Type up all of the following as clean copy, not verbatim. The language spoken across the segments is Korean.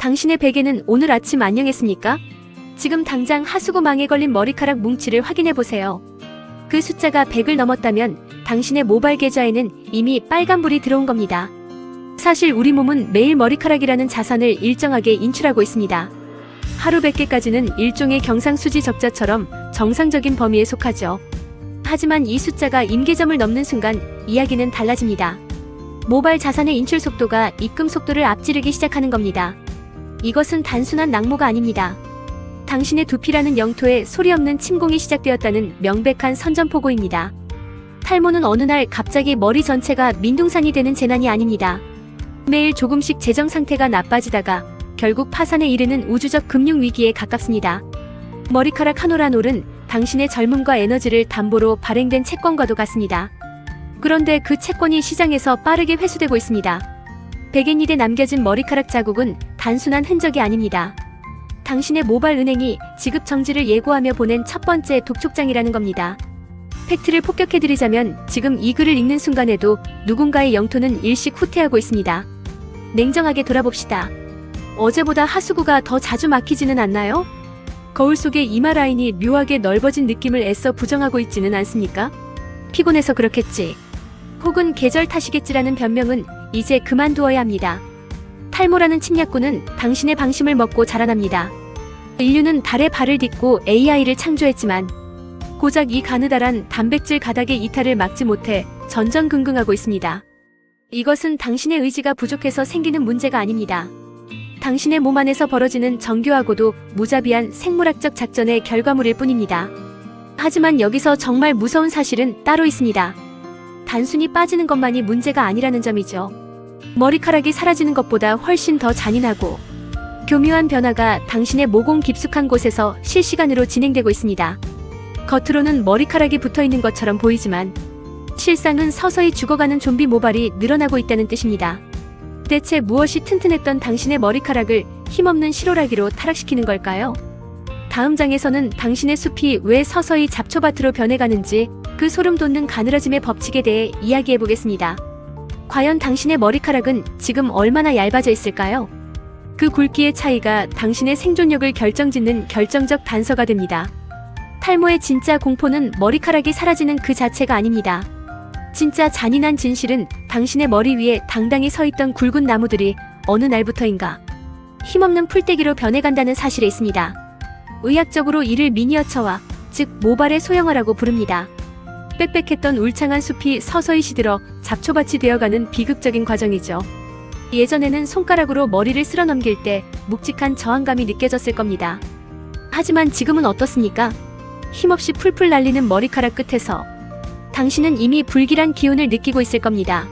당신의 베개는 오늘 아침 안녕했습니까? 지금 당장 하수구망에 걸린 머리카락 뭉치를 확인해보세요. 그 숫자가 100을 넘었다면 당신의 모바일 계좌에는 이미 빨간불이 들어온 겁니다. 사실 우리 몸은 매일 머리카락이라는 자산을 일정하게 인출하고 있습니다. 하루 100개까지는 일종의 경상수지 적자처럼 정상적인 범위에 속하죠. 하지만 이 숫자가 임계점을 넘는 순간 이야기는 달라집니다. 모바일 자산의 인출 속도가 입금 속도를 앞지르기 시작하는 겁니다. 이것은 단순한 낙모가 아닙니다. 당신의 두피라는 영토에 소리 없는 침공이 시작되었다는 명백한 선전포고입니다. 탈모는 어느 날 갑자기 머리 전체가 민둥산이 되는 재난이 아닙니다. 매일 조금씩 재정 상태가 나빠지다가 결국 파산에 이르는 우주적 금융위기에 가깝습니다. 머리카락 한 올 한 올은 당신의 젊음과 에너지를 담보로 발행된 채권과도 같습니다. 그런데 그 채권이 시장에서 빠르게 회수되고 있습니다. 백엔일에 남겨진 머리카락 자국은 단순한 흔적이 아닙니다. 당신의 모바일 은행이 지급 정지를 예고하며 보낸 첫 번째 독촉장이라는 겁니다. 팩트를 폭격해드리자면 지금 이 글을 읽는 순간에도 누군가의 영토는 일식 후퇴하고 있습니다. 냉정하게 돌아봅시다. 어제보다 하수구가 더 자주 막히지는 않나요? 거울 속의 이마 라인이 묘하게 넓어진 느낌을 애써 부정하고 있지는 않습니까? 피곤해서 그렇겠지. 혹은 계절 탓이겠지라는 변명은 이제 그만두어야 합니다. 탈모라는 침략군은 당신의 방심을 먹고 자라납니다. 인류는 달에 발을 딛고 AI를 창조했지만 고작 이 가느다란 단백질 가닥의 이탈을 막지 못해 전전긍긍하고 있습니다. 이것은 당신의 의지가 부족해서 생기는 문제가 아닙니다. 당신의 몸 안에서 벌어지는 정교하고도 무자비한 생물학적 작전의 결과물일 뿐입니다. 하지만 여기서 정말 무서운 사실은 따로 있습니다. 단순히 빠지는 것만이 문제가 아니라는 점이죠. 머리카락이 사라지는 것보다 훨씬 더 잔인하고 교묘한 변화가 당신의 모공 깊숙한 곳에서 실시간으로 진행되고 있습니다. 겉으로는 머리카락이 붙어있는 것처럼 보이지만 실상은 서서히 죽어가는 좀비 모발이 늘어나고 있다는 뜻입니다. 대체 무엇이 튼튼했던 당신의 머리카락을 힘없는 실오라기로 타락시키는 걸까요? 다음 장에서는 당신의 숲이 왜 서서히 잡초밭으로 변해가는지 그 소름 돋는 가늘어짐의 법칙에 대해 이야기해보겠습니다. 과연 당신의 머리카락은 지금 얼마나 얇아져 있을까요? 그 굵기의 차이가 당신의 생존력을 결정짓는 결정적 단서가 됩니다. 탈모의 진짜 공포는 머리카락이 사라지는 그 자체가 아닙니다. 진짜 잔인한 진실은 당신의 머리 위에 당당히 서있던 굵은 나무들이 어느 날부터인가 힘없는 풀떼기로 변해간다는 사실에 있습니다. 의학적으로 이를 미니어처화, 즉 모발의 소형화라고 부릅니다. 빽빽했던 울창한 숲이 서서히 시들어 잡초밭이 되어가는 비극적인 과정이죠. 예전에는 손가락으로 머리를 쓸어 넘길 때 묵직한 저항감이 느껴졌을 겁니다. 하지만 지금은 어떻습니까? 힘없이 풀풀 날리는 머리카락 끝에서 당신은 이미 불길한 기운을 느끼고 있을 겁니다.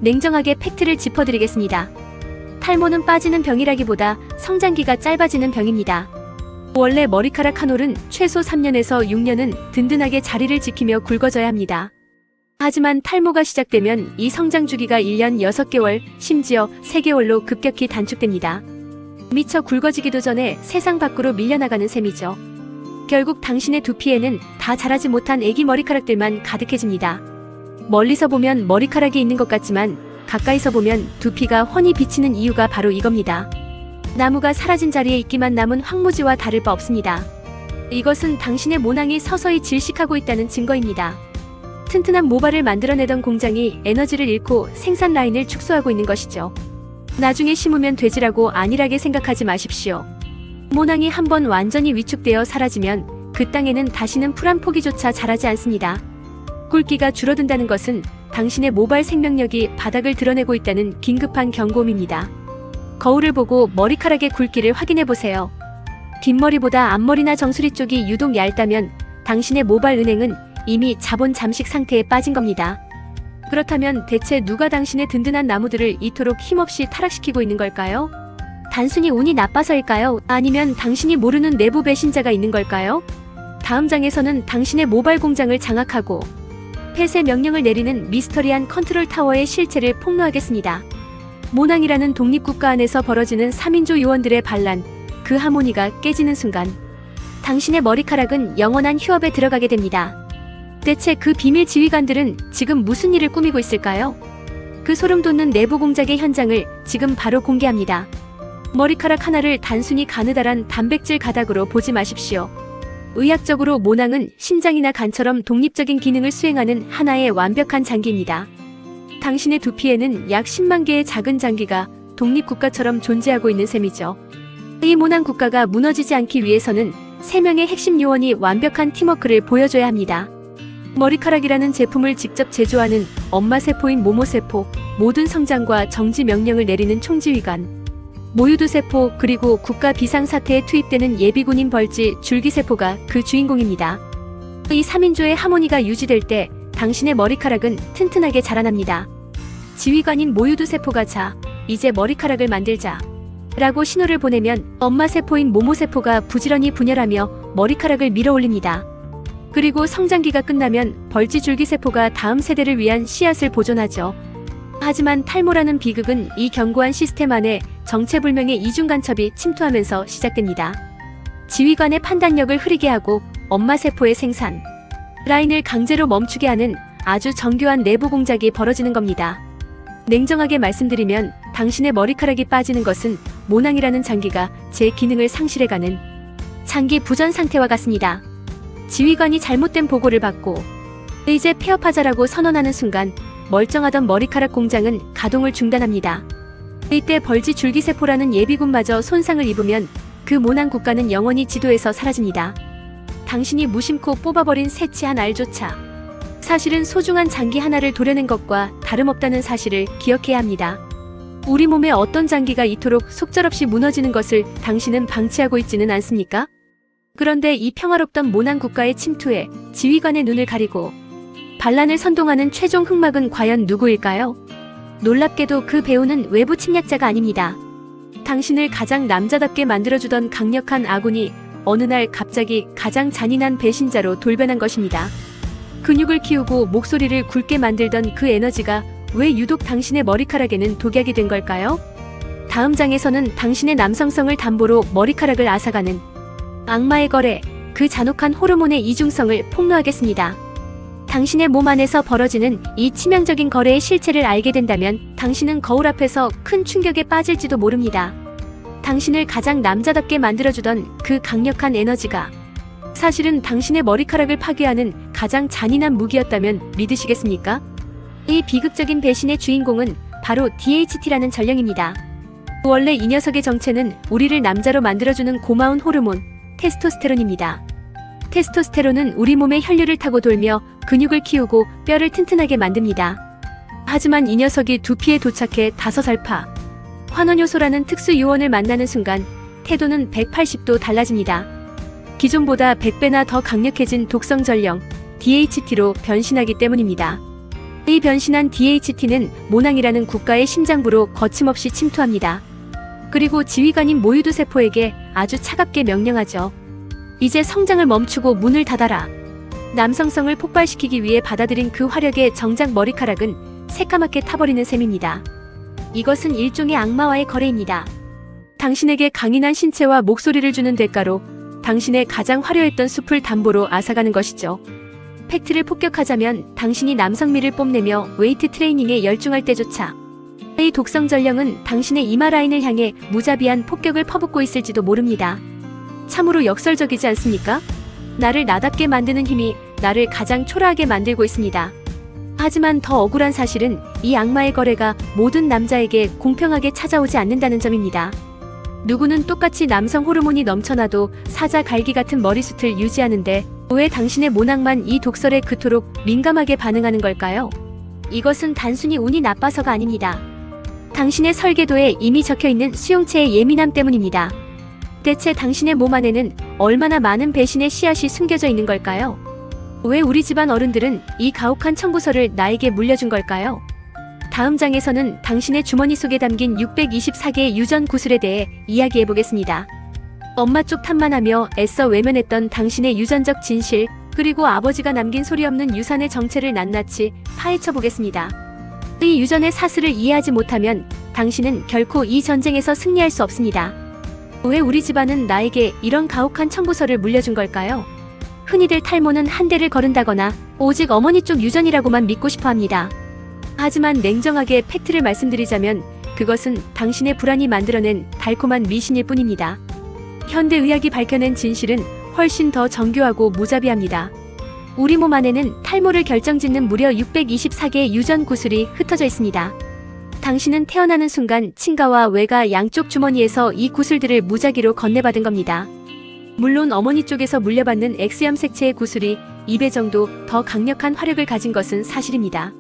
냉정하게 팩트를 짚어드리겠습니다. 탈모는 빠지는 병이라기보다 성장기가 짧아지는 병입니다. 원래 머리카락 한 올은 최소 3년에서 6년은 든든하게 자리를 지키며 굵어져야 합니다. 하지만 탈모가 시작되면 이 성장 주기가 1년 6개월, 심지어 3개월로 급격히 단축됩니다. 미처 굵어지기도 전에 세상 밖으로 밀려나가는 셈이죠. 결국 당신의 두피에는 다 자라지 못한 애기 머리카락들만 가득해집니다. 멀리서 보면 머리카락이 있는 것 같지만 가까이서 보면 두피가 훤히 비치는 이유가 바로 이겁니다. 나무가 사라진 자리에 있기만 남은 황무지와 다를 바 없습니다. 이것은 당신의 모낭이 서서히 질식하고 있다는 증거입니다. 튼튼한 모발을 만들어내던 공장이 에너지를 잃고 생산 라인을 축소하고 있는 것이죠. 나중에 심으면 되지라고 안일하게 생각하지 마십시오. 모낭이 한번 완전히 위축되어 사라지면 그 땅에는 다시는 풀 한 포기조차 자라지 않습니다. 굵기가 줄어든다는 것은 당신의 모발 생명력이 바닥을 드러내고 있다는 긴급한 경고음입니다. 거울을 보고 머리카락의 굵기를 확인해보세요. 뒷머리보다 앞머리나 정수리 쪽이 유독 얇다면 당신의 모발 은행은 이미 자본 잠식 상태에 빠진 겁니다. 그렇다면 대체 누가 당신의 든든한 나무들을 이토록 힘없이 타락시키고 있는 걸까요? 단순히 운이 나빠서일까요? 아니면 당신이 모르는 내부 배신자가 있는 걸까요? 다음 장에서는 당신의 모발 공장을 장악하고 폐쇄 명령을 내리는 미스터리한 컨트롤 타워의 실체를 폭로하겠습니다. 모낭이라는 독립국가 안에서 벌어지는 3인조 요원들의 반란, 그 하모니가 깨지는 순간 당신의 머리카락은 영원한 휴업에 들어가게 됩니다. 대체 그 비밀 지휘관들은 지금 무슨 일을 꾸미고 있을까요? 그 소름 돋는 내부 공작의 현장을 지금 바로 공개합니다. 머리카락 하나를 단순히 가느다란 단백질 가닥으로 보지 마십시오. 의학적으로 모낭은 심장이나 간처럼 독립적인 기능을 수행하는 하나의 완벽한 장기입니다. 당신의 두피에는 약 10만 개의 작은 장기가 독립국가처럼 존재하고 있는 셈이죠. 이 모낭 국가가 무너지지 않기 위해서는 3명의 핵심 요원이 완벽한 팀워크를 보여줘야 합니다. 머리카락이라는 제품을 직접 제조하는 엄마 세포인 모모세포, 모든 성장과 정지 명령을 내리는 총지휘관, 모유두 세포, 그리고 국가 비상사태에 투입되는 예비군인 벌지 줄기세포가 그 주인공입니다. 이 3인조의 하모니가 유지될 때 당신의 머리카락은 튼튼하게 자라납니다. 지휘관인 모유두 세포가 자, 이제 머리카락을 만들자 라고 신호를 보내면 엄마 세포인 모모세포가 부지런히 분열하며 머리카락을 밀어올립니다. 그리고 성장기가 끝나면 벌지 줄기세포가 다음 세대를 위한 씨앗을 보존하죠. 하지만 탈모라는 비극은 이 견고한 시스템 안에 정체불명의 이중 간첩이 침투하면서 시작됩니다. 지휘관의 판단력을 흐리게 하고 엄마 세포의 생산 라인을 강제로 멈추게 하는 아주 정교한 내부 공작이 벌어지는 겁니다. 냉정하게 말씀드리면 당신의 머리카락이 빠지는 것은 모낭이라는 장기가 제 기능을 상실해가는 장기 부전 상태와 같습니다. 지휘관이 잘못된 보고를 받고 이제 폐업하자라고 선언하는 순간 멀쩡하던 머리카락 공장은 가동을 중단합니다. 이때 벌지 줄기세포라는 예비군마저 손상을 입으면 그 모낭 국가는 영원히 지도에서 사라집니다. 당신이 무심코 뽑아버린 새치 한 알조차 사실은 소중한 장기 하나를 도려낸 것과 다름없다는 사실을 기억해야 합니다. 우리 몸의 어떤 장기가 이토록 속절없이 무너지는 것을 당신은 방치하고 있지는 않습니까? 그런데 이 평화롭던 모낭 국가의 침투에 지휘관의 눈을 가리고 반란을 선동하는 최종 흑막은 과연 누구일까요? 놀랍게도 그 배우는 외부 침략자가 아닙니다. 당신을 가장 남자답게 만들어주던 강력한 아군이 어느 날 갑자기 가장 잔인한 배신자로 돌변한 것입니다. 근육을 키우고 목소리를 굵게 만들던 그 에너지가 왜 유독 당신의 머리카락에는 독약이 된 걸까요? 다음 장에서는 당신의 남성성을 담보로 머리카락을 앗아가는 악마의 거래, 그 잔혹한 호르몬의 이중성을 폭로하겠습니다. 당신의 몸 안에서 벌어지는 이 치명적인 거래의 실체를 알게 된다면 당신은 거울 앞에서 큰 충격에 빠질지도 모릅니다. 당신을 가장 남자답게 만들어주던 그 강력한 에너지가 사실은 당신의 머리카락을 파괴하는 가장 잔인한 무기였다면 믿으시겠습니까? 이 비극적인 배신의 주인공은 바로 DHT라는 전령입니다. 원래 이 녀석의 정체는 우리를 남자로 만들어주는 고마운 호르몬, 테스토스테론입니다. 테스토스테론은 우리 몸의 혈류를 타고 돌며 근육을 키우고 뼈를 튼튼하게 만듭니다. 하지만 이 녀석이 두피에 도착해 다소살파, 환원효소라는 특수 요원을 만나는 순간 태도는 180도 달라집니다. 기존보다 100배나 더 강력해진 독성 전령, DHT로 변신하기 때문입니다. 이 변신한 DHT는 모낭이라는 국가의 심장부로 거침없이 침투합니다. 그리고 지휘관인 모유두 세포에게 아주 차갑게 명령하죠. 이제 성장을 멈추고 문을 닫아라. 남성성을 폭발시키기 위해 받아들인 그 화력의 정작 머리카락은 새까맣게 타버리는 셈입니다. 이것은 일종의 악마와의 거래입니다. 당신에게 강인한 신체와 목소리를 주는 대가로 당신의 가장 화려했던 숲을 담보로 앗아가는 것이죠. 팩트를 폭격하자면 당신이 남성미를 뽐내며 웨이트 트레이닝에 열중할 때조차 이 독성 전령은 당신의 이마 라인을 향해 무자비한 폭격을 퍼붓고 있을지도 모릅니다. 참으로 역설적이지 않습니까? 나를 나답게 만드는 힘이 나를 가장 초라하게 만들고 있습니다. 하지만 더 억울한 사실은 이 악마의 거래가 모든 남자에게 공평하게 찾아오지 않는다는 점입니다. 누구는 똑같이 남성 호르몬이 넘쳐나도 사자 갈기 같은 머리숱을 유지하는데 왜 당신의 모낭만 이 독설에 그토록 민감하게 반응하는 걸까요? 이것은 단순히 운이 나빠서가 아닙니다. 당신의 설계도에 이미 적혀있는 수용체의 예민함 때문입니다. 대체 당신의 몸 안에는 얼마나 많은 배신의 씨앗이 숨겨져 있는 걸까요? 왜 우리 집안 어른들은 이 가혹한 청구서를 나에게 물려준 걸까요? 다음 장에서는 당신의 주머니 속에 담긴 624개의 유전 구슬에 대해 이야기해보겠습니다. 엄마 쪽 탓만 하며 애써 외면했던 당신의 유전적 진실, 그리고 아버지가 남긴 소리 없는 유산의 정체를 낱낱이 파헤쳐보겠습니다. 이 유전의 사슬을 이해하지 못하면 당신은 결코 이 전쟁에서 승리할 수 없습니다. 왜 우리 집안은 나에게 이런 가혹한 청구서를 물려준 걸까요? 흔히들 탈모는 한 대를 거른다거나 오직 어머니 쪽 유전이라고만 믿고 싶어 합니다. 하지만 냉정하게 팩트를 말씀드리자면 그것은 당신의 불안이 만들어낸 달콤한 미신일 뿐입니다. 현대의학이 밝혀낸 진실은 훨씬 더 정교하고 무자비합니다. 우리 몸 안에는 탈모를 결정짓는 무려 624개의 유전 구슬이 흩어져 있습니다. 당신은 태어나는 순간 친가와 외가 양쪽 주머니에서 이 구슬들을 무작위로 건네받은 겁니다. 물론 어머니 쪽에서 물려받는 X염 색채의 구슬이 2배 정도 더 강력한 화력을 가진 것은 사실입니다.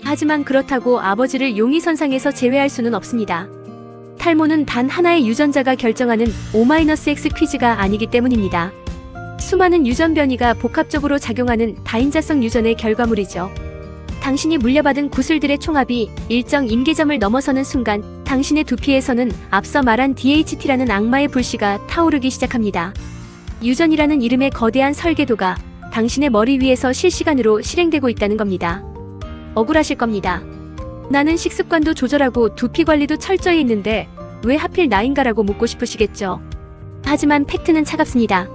하지만 그렇다고 아버지를 용의선상에서 제외할 수는 없습니다. 탈모는 단 하나의 유전자가 결정하는 O-X 퀴즈가 아니기 때문입니다. 수많은 유전 변이가 복합적으로 작용하는 다인자성 유전의 결과물이죠. 당신이 물려받은 구슬들의 총합이 일정 임계점을 넘어서는 순간 당신의 두피에서는 앞서 말한 DHT라는 악마의 불씨가 타오르기 시작합니다. 유전이라는 이름의 거대한 설계도가 당신의 머리 위에서 실시간으로 실행되고 있다는 겁니다. 억울하실 겁니다. 나는 식습관도 조절하고 두피 관리도 철저히 했는데 왜 하필 나인가라고 묻고 싶으시겠죠. 하지만 팩트는 차갑습니다.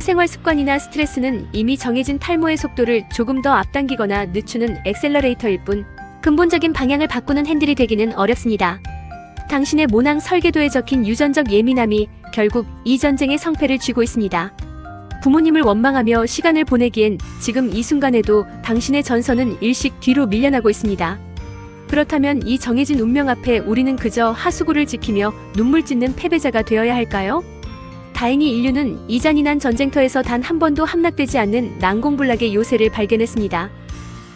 생활 습관이나 스트레스는 이미 정해진 탈모의 속도를 조금 더 앞당기거나 늦추는 엑셀러레이터일 뿐 근본적인 방향을 바꾸는 핸들이 되기는 어렵습니다. 당신의 모낭 설계도에 적힌 유전적 예민함이 결국 이 전쟁의 성패를 쥐고 있습니다. 부모님을 원망하며 시간을 보내기엔 지금 이 순간에도 당신의 전선은 일씩 뒤로 밀려나고 있습니다. 그렇다면 이 정해진 운명 앞에 우리는 그저 하수구를 지키며 눈물 찢는 패배자가 되어야 할까요? 다행히 인류는 이 잔인한 전쟁터에서 단 한 번도 함락되지 않는 난공불락의 요새를 발견했습니다.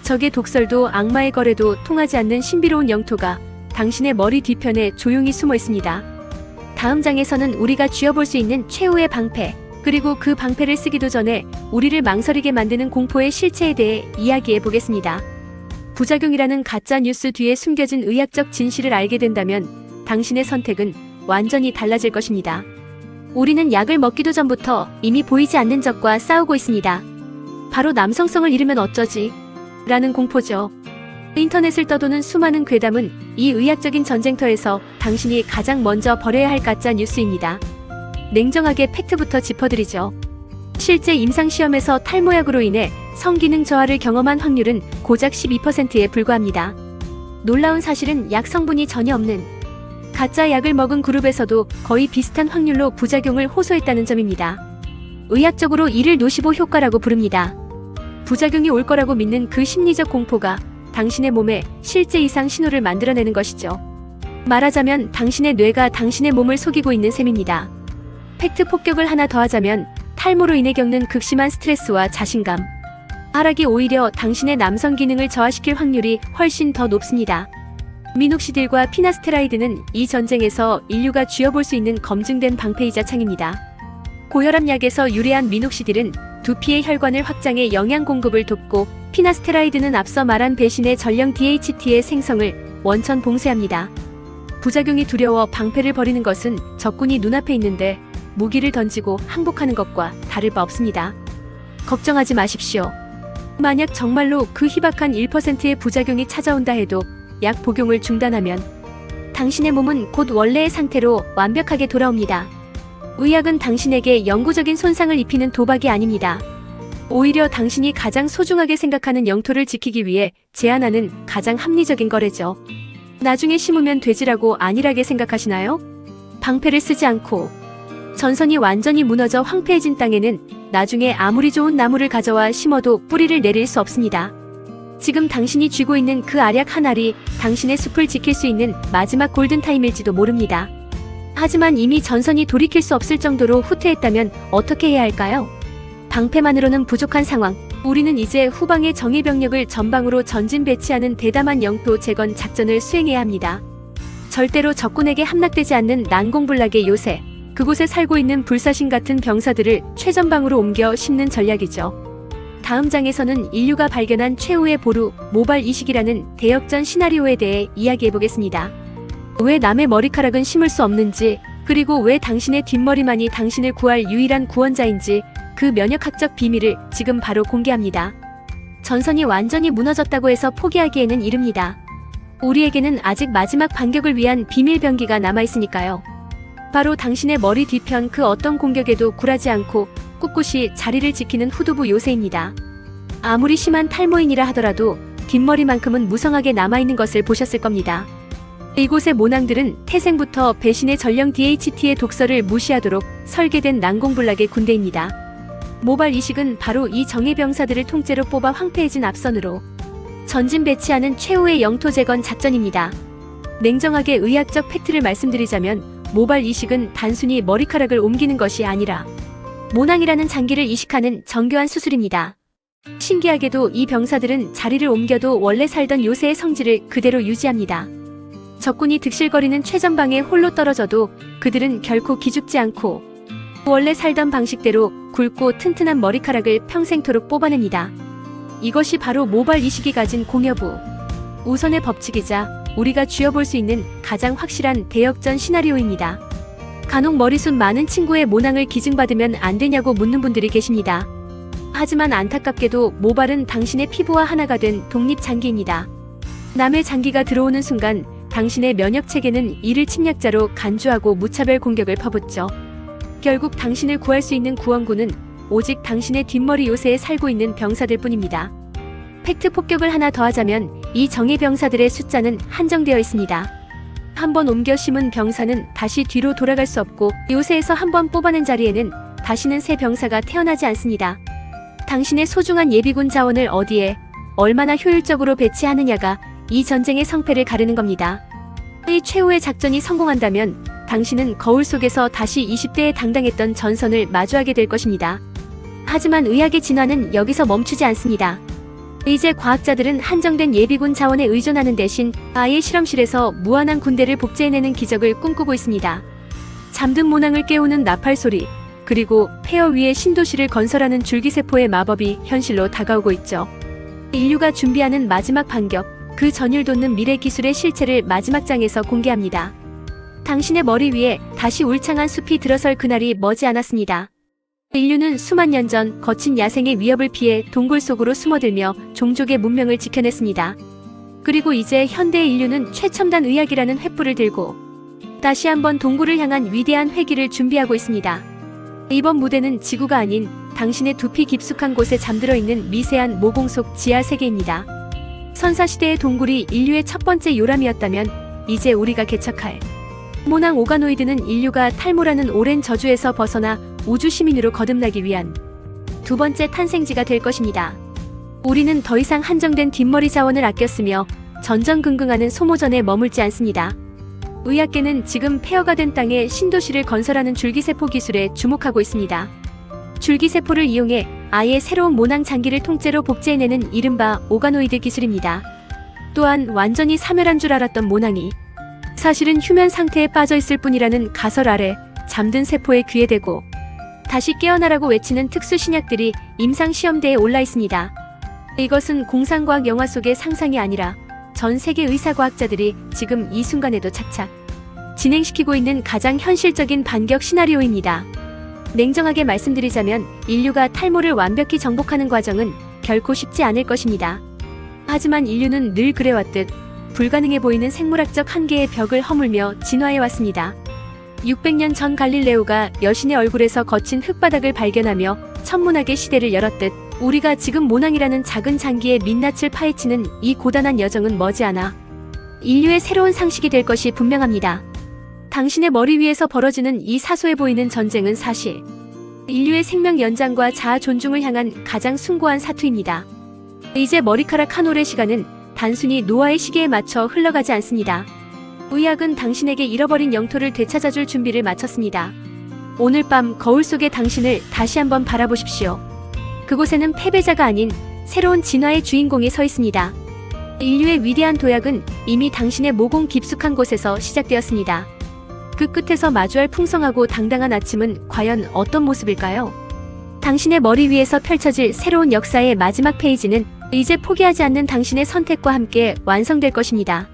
적의 독설도 악마의 거래도 통하지 않는 신비로운 영토가 당신의 머리 뒤편에 조용히 숨어 있습니다. 다음 장에서는 우리가 쥐어볼 수 있는 최후의 방패, 그리고 그 방패를 쓰기도 전에 우리를 망설이게 만드는 공포의 실체에 대해 이야기해 보겠습니다. 부작용이라는 가짜 뉴스 뒤에 숨겨진 의학적 진실을 알게 된다면 당신의 선택은 완전히 달라질 것입니다. 우리는 약을 먹기도 전부터 이미 보이지 않는 적과 싸우고 있습니다. 바로 남성성을 잃으면 어쩌지? 라는 공포죠. 인터넷을 떠도는 수많은 괴담은 이 의학적인 전쟁터에서 당신이 가장 먼저 버려야 할 가짜 뉴스입니다. 냉정하게 팩트부터 짚어드리죠. 실제 임상시험에서 탈모약으로 인해 성기능 저하를 경험한 확률은 고작 12%에 불과합니다. 놀라운 사실은 약 성분이 전혀 없는 가짜 약을 먹은 그룹에서도 거의 비슷한 확률로 부작용을 호소했다는 점입니다. 의학적으로 이를 노시보 효과라고 부릅니다. 부작용이 올 거라고 믿는 그 심리적 공포가 당신의 몸에 실제 이상 신호를 만들어내는 것이죠. 말하자면 당신의 뇌가 당신의 몸을 속이고 있는 셈입니다. 팩트 폭격을 하나 더하자면 탈모로 인해 겪는 극심한 스트레스와 자신감 하락이 오히려 당신의 남성 기능을 저하시킬 확률이 훨씬 더 높습니다. 미녹시딜과 피나스테라이드는 이 전쟁에서 인류가 쥐어볼 수 있는 검증된 방패이자 창입니다. 고혈압 약에서 유래한 미녹시딜은 두피의 혈관을 확장해 영양 공급을 돕고 피나스테라이드는 앞서 말한 배신의 전령 DHT의 생성을 원천 봉쇄합니다. 부작용이 두려워 방패를 버리는 것은 적군이 눈앞에 있는데 무기를 던지고 항복하는 것과 다를 바 없습니다. 걱정하지 마십시오. 만약 정말로 그 희박한 1%의 부작용이 찾아온다 해도 약 복용을 중단하면 당신의 몸은 곧 원래의 상태로 완벽하게 돌아옵니다. 의학은 당신에게 영구적인 손상을 입히는 도박이 아닙니다. 오히려 당신이 가장 소중하게 생각하는 영토를 지키기 위해 제안하는 가장 합리적인 거래죠. 나중에 심으면 되지라고 안일하게 생각하시나요? 방패를 쓰지 않고 전선이 완전히 무너져 황폐해진 땅에는 나중에 아무리 좋은 나무를 가져와 심어도 뿌리를 내릴 수 없습니다. 지금 당신이 쥐고 있는 그 알약 한 알이 당신의 숲을 지킬 수 있는 마지막 골든타임일지도 모릅니다. 하지만 이미 전선이 돌이킬 수 없을 정도로 후퇴했다면 어떻게 해야 할까요? 방패만으로는 부족한 상황. 우리는 이제 후방의 정예 병력을 전방으로 전진 배치하는 대담한 영토 재건 작전을 수행해야 합니다. 절대로 적군에게 함락되지 않는 난공불락의 요새, 그곳에 살고 있는 불사신 같은 병사들을 최전방으로 옮겨 심는 전략이죠. 다음 장에서는 인류가 발견한 최후의 보루, 모발 이식이라는 대역전 시나리오에 대해 이야기해보겠습니다. 왜 남의 머리카락은 심을 수 없는지, 그리고 왜 당신의 뒷머리만이 당신을 구할 유일한 구원자인지 그 면역학적 비밀을 지금 바로 공개합니다. 전선이 완전히 무너졌다고 해서 포기하기에는 이릅니다. 우리에게는 아직 마지막 반격을 위한 비밀 병기가 남아있으니까요. 바로 당신의 머리 뒤편 그 어떤 공격에도 굴하지 않고 꿋꿋이 자리를 지키는 후두부 요새입니다. 아무리 심한 탈모인이라 하더라도 뒷머리만큼은 무성하게 남아있는 것을 보셨을 겁니다. 이곳의 모낭들은 태생부터 배신의 전령 DHT의 독서를 무시하도록 설계된 난공불락의 군대입니다. 모발 이식은 바로 이 정예병사들을 통째로 뽑아 황폐해진 앞선으로 전진 배치하는 최후의 영토재건 작전입니다. 냉정하게 의학적 팩트를 말씀드리자면 모발 이식은 단순히 머리카락을 옮기는 것이 아니라 모낭이라는 장기를 이식하는 정교한 수술입니다. 신기하게도 이 병사들은 자리를 옮겨도 원래 살던 요새의 성질을 그대로 유지합니다. 적군이 득실거리는 최전방에 홀로 떨어져도 그들은 결코 기죽지 않고 원래 살던 방식대로 굵고 튼튼한 머리카락을 평생토록 뽑아냅니다. 이것이 바로 모발 이식이 가진 공여부, 우선의 법칙이자 우리가 쥐어볼 수 있는 가장 확실한 대역전 시나리오입니다. 간혹 머리숱 많은 친구의 모낭을 기증받으면 안 되냐고 묻는 분들이 계십니다. 하지만 안타깝게도 모발은 당신의 피부와 하나가 된 독립장기입니다. 남의 장기가 들어오는 순간 당신의 면역체계는 이를 침략자로 간주하고 무차별 공격을 퍼붓죠. 결국 당신을 구할 수 있는 구원군은 오직 당신의 뒷머리 요새에 살고 있는 병사들 뿐입니다. 팩트 폭격을 하나 더하자면 이 정예 병사들의 숫자는 한정되어 있습니다. 한번 옮겨 심은 병사는 다시 뒤로 돌아갈 수 없고 요새에서 한번 뽑아낸 자리에는 다시는 새 병사가 태어나지 않습니다. 당신의 소중한 예비군 자원을 어디에 얼마나 효율적으로 배치하느냐가 이 전쟁의 성패를 가르는 겁니다. 이 최후의 작전이 성공한다면 당신은 거울 속에서 다시 20대에 당당했던 전선을 마주하게 될 것입니다. 하지만 의학의 진화는 여기서 멈추지 않습니다. 이제 과학자들은 한정된 예비군 자원에 의존하는 대신 아예 실험실에서 무한한 군대를 복제해내는 기적을 꿈꾸고 있습니다. 잠든 모낭을 깨우는 나팔 소리, 그리고 폐허 위에 신도시를 건설하는 줄기세포의 마법이 현실로 다가오고 있죠. 인류가 준비하는 마지막 반격, 그 전율 돋는 미래 기술의 실체를 마지막 장에서 공개합니다. 당신의 머리 위에 다시 울창한 숲이 들어설 그날이 머지 않았습니다. 인류는 수만 년 전 거친 야생의 위협을 피해 동굴 속으로 숨어들며 종족의 문명을 지켜냈습니다. 그리고 이제 현대의 인류는 최첨단 의학이라는 횃불을 들고 다시 한번 동굴을 향한 위대한 회귀를 준비하고 있습니다. 이번 무대는 지구가 아닌 당신의 두피 깊숙한 곳에 잠들어 있는 미세한 모공 속 지하 세계입니다. 선사시대의 동굴이 인류의 첫 번째 요람이었다면 이제 우리가 개척할 모낭 오가노이드는 인류가 탈모라는 오랜 저주에서 벗어나 우주 시민으로 거듭나기 위한 두 번째 탄생지가 될 것입니다. 우리는 더 이상 한정된 뒷머리 자원을 아껴 쓰며 전전긍긍하는 소모전에 머물지 않습니다. 의학계는 지금 폐허가 된 땅에 신도시를 건설하는 줄기세포 기술에 주목하고 있습니다. 줄기세포를 이용해 아예 새로운 모낭 장기를 통째로 복제해내는 이른바 오가노이드 기술입니다. 또한 완전히 사멸한 줄 알았던 모낭이 사실은 휴면 상태에 빠져 있을 뿐이라는 가설 아래 잠든 세포의 귀에 대고 다시 깨어나라고 외치는 특수 신약들이 임상시험대에 올라 있습니다. 이것은 공상과학 영화 속의 상상이 아니라 전 세계 의사과학자들이 지금 이 순간에도 착착 진행시키고 있는 가장 현실적인 반격 시나리오입니다. 냉정하게 말씀드리자면 인류가 탈모를 완벽히 정복하는 과정은 결코 쉽지 않을 것입니다. 하지만 인류는 늘 그래왔듯 불가능해 보이는 생물학적 한계의 벽을 허물며 진화해왔습니다. 600년 전 갈릴레오가 여신의 얼굴에서 거친 흙바닥을 발견하며 천문학의 시대를 열었듯 우리가 지금 모낭이라는 작은 장기의 민낯을 파헤치는 이 고단한 여정은 머지않아 인류의 새로운 상식이 될 것이 분명합니다. 당신의 머리 위에서 벌어지는 이 사소해 보이는 전쟁은 사실 인류의 생명 연장과 자아 존중을 향한 가장 숭고한 사투입니다. 이제 머리카락 한 올의 시간은 단순히 노화의 시계에 맞춰 흘러가지 않습니다. 의학은 당신에게 잃어버린 영토를 되찾아줄 준비를 마쳤습니다. 오늘 밤 거울 속의 당신을 다시 한번 바라보십시오. 그곳에는 패배자가 아닌 새로운 진화의 주인공이 서 있습니다. 인류의 위대한 도약은 이미 당신의 모공 깊숙한 곳에서 시작되었습니다. 그 끝에서 마주할 풍성하고 당당한 아침은 과연 어떤 모습일까요? 당신의 머리 위에서 펼쳐질 새로운 역사의 마지막 페이지는 이제 포기하지 않는 당신의 선택과 함께 완성될 것입니다.